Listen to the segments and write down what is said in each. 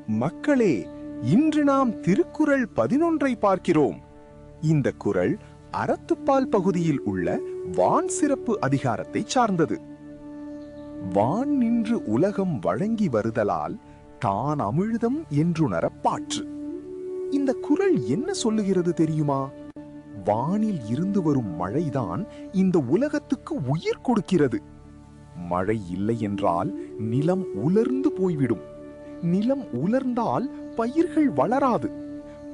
மக்களே, இன்று நாம் திருக்குறள் 11 பார்க்கிறோம். இந்த குறள் அறத்துப்பால் பகுதியில் உள்ள வான் சிறப்பு அதிகாரத்தை சார்ந்தது. வான் நின்று உலகம் வழங்கி வருதலால் தான் அமிழ்தம் என்றுணரப் பாற்று. இந்த குறள் என்ன சொல்லுகிறது தெரியுமா? வானில் இருந்து வரும் மழைதான் இந்த உலகத்துக்கு உயிர் கொடுக்கிறது. மழை இல்லை என்றால் நிலம் உலர்ந்து போய்விடும். நிலம் உலர்ந்தால் பயிர்கள் வளராது.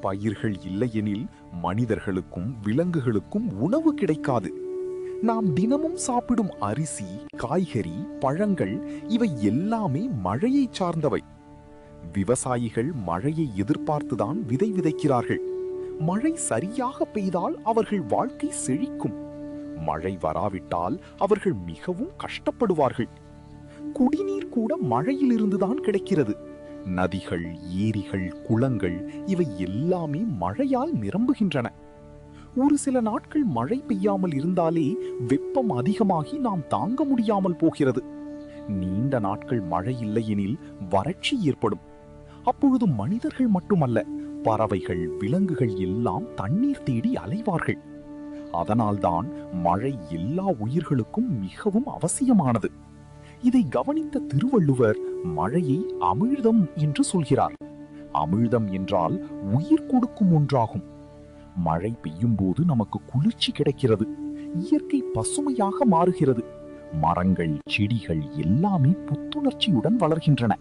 பயிர்கள் இல்லையெனில் மனிதர்களுக்கும் விலங்குகளுக்கும் உணவு கிடைக்காது. நாம் தினமும் சாப்பிடும் அரிசி, காய்கறி, பழங்கள் இவை எல்லாமே மழையை சார்ந்தவை. விவசாயிகள் மழையை எதிர்பார்த்துதான் விதை விதைக்கிறார்கள். மழை சரியாக பெய்தால் அவர்கள் வாழ்க்கை செழிக்கும். மழை வராவிட்டால் அவர்கள் மிகவும் கஷ்டப்படுவார்கள். குடிநீர் கூட மழையிலிருந்துதான் கிடைக்கிறது. நதிகள், ஏரிகள், குளங்கள் இவை எல்லாமே மழையால் நிரம்புகின்றன. ஒரு சில நாட்கள் மழை பெய்யாமல் இருந்தாலே வெப்பம் அதிகமாகி நாம் தாங்க முடியாமல் போகிறது. நீண்ட நாட்கள் மழை இல்லையெனில் வறட்சி ஏற்படும். அப்பொழுது மனிதர்கள் மட்டுமல்ல, பறவைகள், விலங்குகள் எல்லாம் தண்ணீர் தேடி அலைவார்கள். அதனால்தான் மழை எல்லா உயிர்களுக்கும் மிகவும் அவசியமானது. இதை கவனித்த திருவள்ளுவர் மழையை அமிழ்தம் என்று சொல்கிறார். அமிழ்தம் என்றால் உயிர் கொடுக்கும் ஒன்றாகும். மழை பெய்யும் போது நமக்கு குளிர்ச்சி கிடைக்கிறது. இயற்கை பசுமையாக மாறுகிறது. மரங்கள், செடிகள் எல்லாமே புத்துணர்ச்சியுடன் வளர்கின்றன.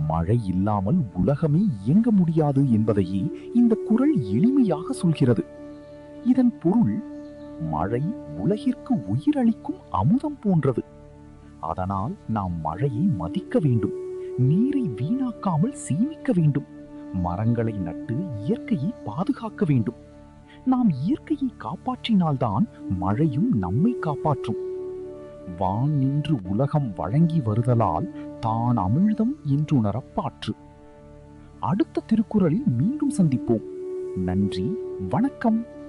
மழை இல்லாமல் உலகமே இயங்க முடியாது என்பதையே இந்த குறள் எளிமையாக சொல்கிறது. இதன் பொருள், மழை உலகிற்கு உயிரளிக்கும் அமுதம் போன்றது. அதனால் நாம் மழையை மதிக்க வேண்டும். நீரை வீணாக்காமல் சேமிக்க வேண்டும். மரங்களை நட்டு இயற்கையை பாதுகாக்க வேண்டும். நாம் இயற்கையை காப்பாற்றினால்தான் மழையும் நம்மை காப்பாற்றும். வான் நின்று உலகம் வழங்கி வருதலால் தான் அமிழ்தம் என்றுணரப் பாற்று. அடுத்த திருக்குறளில் மீண்டும் சந்திப்போம். நன்றி, வணக்கம்.